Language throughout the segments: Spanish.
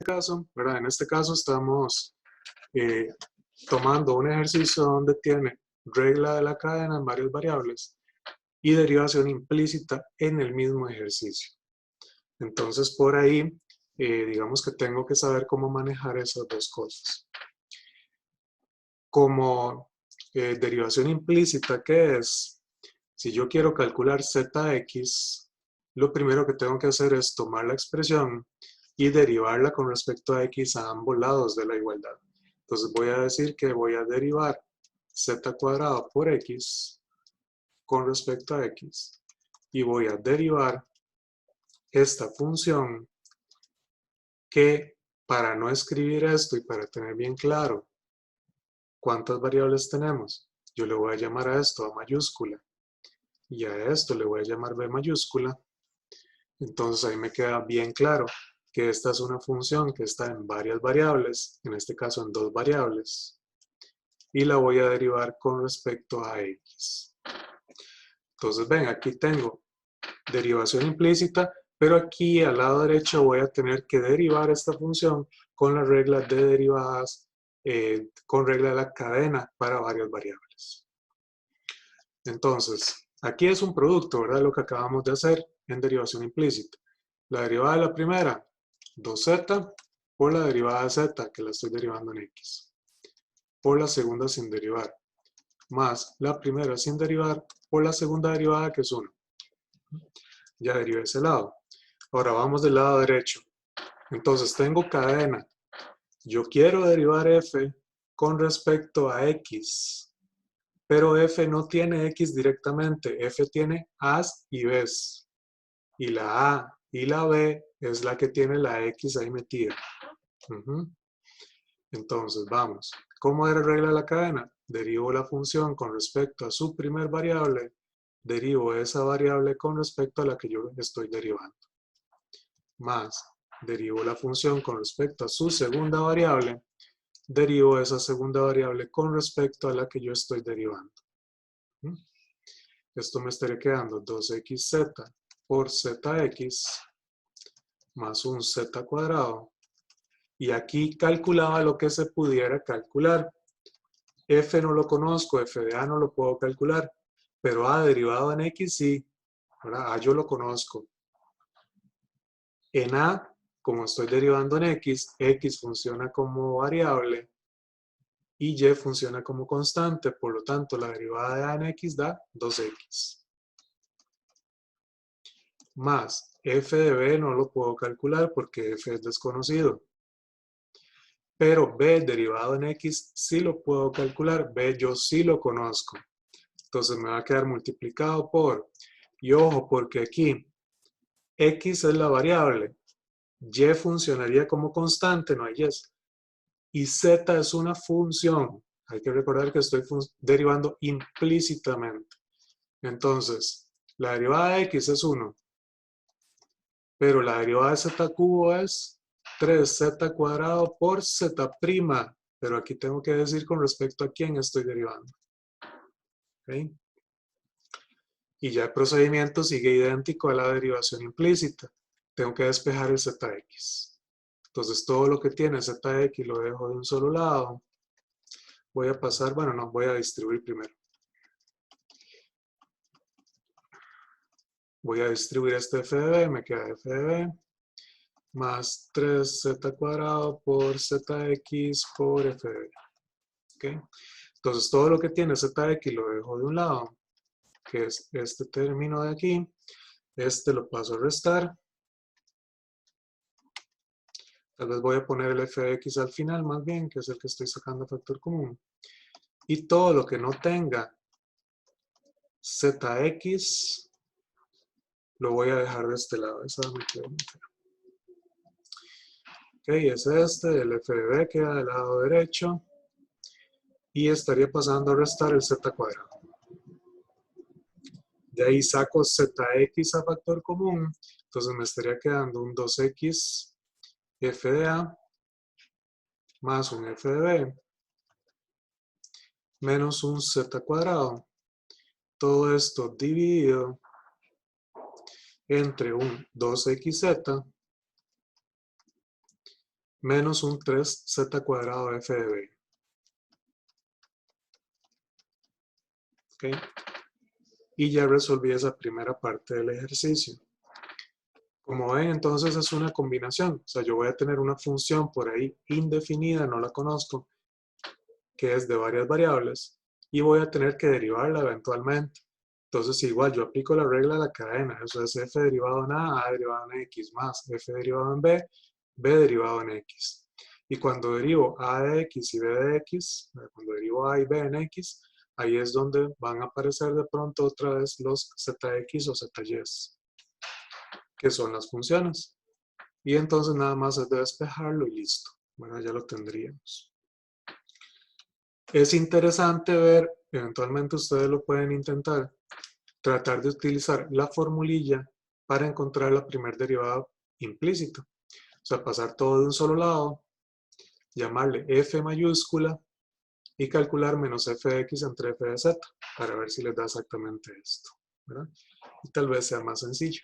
caso, ¿verdad? En este caso estamos eh, tomando un ejercicio donde tiene regla de la cadena en varias variables y derivación implícita en el mismo ejercicio. Entonces, por ahí, digamos que tengo que saber cómo manejar esas dos cosas. Como derivación implícita, ¿qué es? Si yo quiero calcular zx, lo primero que tengo que hacer es tomar la expresión y derivarla con respecto a x a ambos lados de la igualdad. Entonces voy a decir que voy a derivar z cuadrado por x con respecto a x y voy a derivar esta función que, para no escribir esto y para tener bien claro cuántas variables tenemos, yo le voy a llamar a esto A mayúscula y a esto le voy a llamar B mayúscula. Entonces ahí me queda bien claro que esta es una función que está en varias variables, en este caso en dos variables, y la voy a derivar con respecto a x. Entonces ven, aquí tengo derivación implícita, pero aquí al lado derecho voy a tener que derivar esta función con la regla de derivadas, con regla de la cadena para varias variables. Entonces, aquí es un producto, ¿verdad? Lo que acabamos de hacer en derivación implícita. La derivada de la primera, 2z, por la derivada de z, que la estoy derivando en x. Por la segunda sin derivar, más la primera sin derivar, por la segunda derivada, que es 1. Ya derivé ese lado. Ahora vamos del lado derecho. Entonces tengo cadena. Yo quiero derivar f con respecto a x, pero f no tiene x directamente, f tiene a's y b's. Y la a y la b es la que tiene la x ahí metida. Entonces vamos. ¿Cómo era la regla de la cadena? Derivo la función con respecto a su primer variable, derivo esa variable con respecto a la que yo estoy derivando. Más, derivo la función con respecto a su segunda variable, derivo esa segunda variable con respecto a la que yo estoy derivando. Esto me estaría quedando 2xz por zx más un z cuadrado. Y aquí calculaba lo que se pudiera calcular. F no lo conozco, f de a no lo puedo calcular, pero a derivado en x sí. ¿Verdad? A yo lo conozco. En a, como estoy derivando en x, x funciona como variable y y funciona como constante, por lo tanto la derivada de a en x da 2x. Más f de b no lo puedo calcular porque f es desconocido. Pero b derivado en x sí lo puedo calcular, b yo sí lo conozco. Entonces me va a quedar multiplicado por, y ojo porque aquí x es la variable, y funcionaría como constante, no hay y. Y z es una función. Hay que recordar que estoy derivando implícitamente. Entonces, la derivada de x es 1, pero la derivada de z cubo es 3z cuadrado por z', pero aquí tengo que decir con respecto a quién estoy derivando. ¿Okay? Y ya el procedimiento sigue idéntico a la derivación implícita. Tengo que despejar el zx. Entonces todo lo que tiene zx lo dejo de un solo lado. Voy a pasar, bueno, no, voy a distribuir primero. Voy a distribuir este f de b, me queda f de b más 3z cuadrado por zx por f de b. ¿Okay? Entonces todo lo que tiene zx lo dejo de un lado, que es este término de aquí. Este lo paso a restar. Tal vez voy a poner el f de x al final más bien, que es el que estoy sacando a factor común. Y todo lo que no tenga zx lo voy a dejar de este lado. Esa me quedó muy fea. Ok, es este, el f de b queda del lado derecho. Y estaría pasando a restar el z cuadrado. De ahí saco zx a factor común. Entonces me estaría quedando un 2x f de a más un f de b menos un z cuadrado. Todo esto dividido entre un 2xz menos un 3z cuadrado f de b. ¿Okay? Y ya resolví esa primera parte del ejercicio. Como ven, entonces es una combinación. O sea, yo voy a tener una función por ahí indefinida, no la conozco, que es de varias variables, y voy a tener que derivarla eventualmente. Entonces, igual, yo aplico la regla de la cadena. Eso es f derivado en a derivado en x, más f derivado en b derivado en x. Y cuando derivo a de x y b de x, cuando derivo a y b en x, ahí es donde van a aparecer de pronto otra vez los zx o zy's, que son las funciones. Y entonces nada más es de despejarlo y listo. Bueno, ya lo tendríamos. Es interesante ver, eventualmente ustedes lo pueden intentar, tratar de utilizar la formulilla para encontrar la primer derivada implícita. O sea, pasar todo de un solo lado, llamarle f mayúscula y calcular menos f de x entre f de z para ver si les da exactamente esto, ¿verdad? Y tal vez sea más sencillo.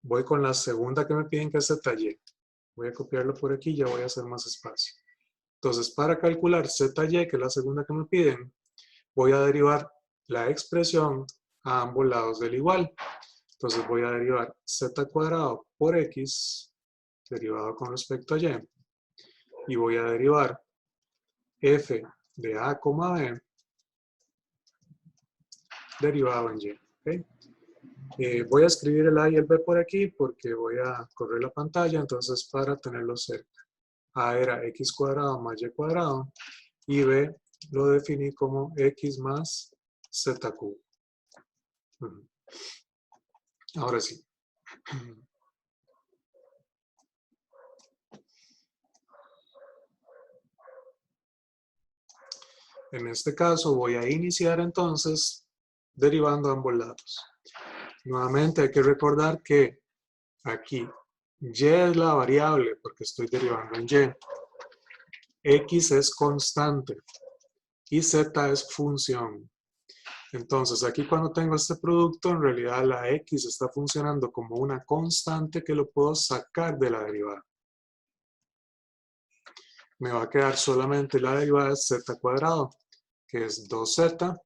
Voy con la segunda que me piden, que es ZY. Voy a copiarlo por aquí y ya voy a hacer más espacio. Entonces, para calcular ZY, que es la segunda que me piden, voy a derivar la expresión a ambos lados del igual. Entonces voy a derivar z cuadrado por x, derivado con respecto a y, y voy a derivar f de a, b, derivado en y. ¿Okay? Voy a escribir el a y el b por aquí porque voy a correr la pantalla, entonces para tenerlo cerca. A era x cuadrado más y cuadrado, y b lo definí como x más z cubo. Ahora sí. En este caso voy a iniciar entonces derivando ambos lados. Nuevamente hay que recordar que aquí y es la variable porque estoy derivando en y. X es constante y z es función. Entonces aquí cuando tengo este producto, en realidad la x está funcionando como una constante que lo puedo sacar de la derivada. Me va a quedar solamente la derivada de z cuadrado, que es 2z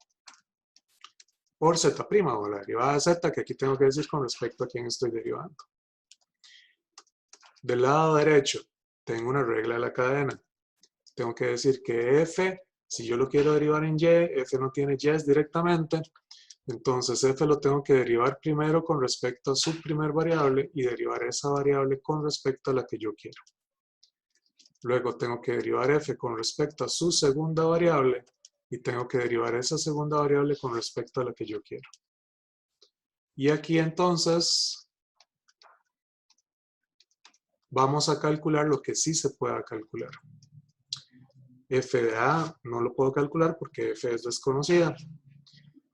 por z', o la derivada de z, que aquí tengo que decir con respecto a quién estoy derivando. Del lado derecho, tengo una regla de la cadena. Tengo que decir que f, si yo lo quiero derivar en y, f no tiene y directamente, entonces f lo tengo que derivar primero con respecto a su primer variable y derivar esa variable con respecto a la que yo quiero. Luego tengo que derivar f con respecto a su segunda variable y tengo que derivar esa segunda variable con respecto a la que yo quiero. Y aquí entonces vamos a calcular lo que sí se pueda calcular. F de A no lo puedo calcular porque F es desconocida,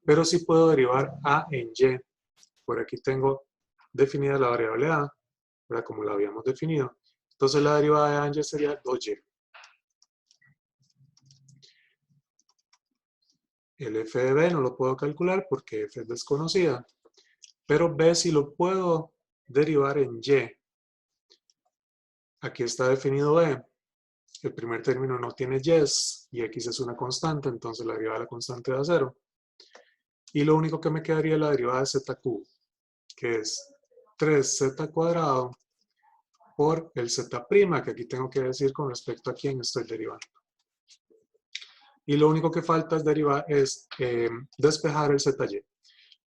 pero sí puedo derivar A en Y. Por aquí tengo definida la variable A, ¿verdad? Como la habíamos definido. Entonces la derivada de A en Y sería 2Y. El F de B no lo puedo calcular porque F es desconocida, pero B sí lo puedo derivar en Y. Aquí está definido B. El primer término no tiene Y's y X es una constante, entonces la derivada de la constante da 0. Y lo único que me quedaría es la derivada de z cubo, que es 3z cuadrado por el z', que aquí tengo que decir con respecto a quién estoy derivando. Y lo único que falta es despejar el zy.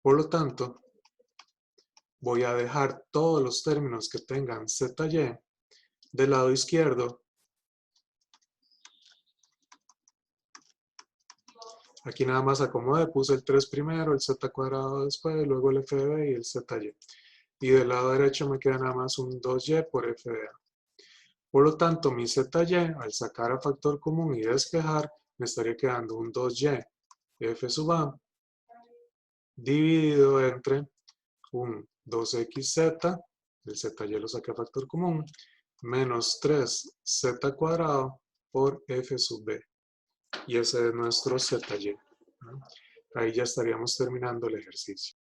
Por lo tanto, voy a dejar todos los términos que tengan zy del lado izquierdo. Aquí nada más acomodé, puse el 3 primero, el z cuadrado después, luego el f de b y el zy. Y del lado derecho me queda nada más un 2y por f de a. Por lo tanto, mi zy, al sacar a factor común y despejar, me estaría quedando un 2y f sub a dividido entre un 2xz, el zy lo saqué a factor común, menos 3z cuadrado por f sub b. Y ese es nuestro zy. Ahí ya estaríamos terminando el ejercicio.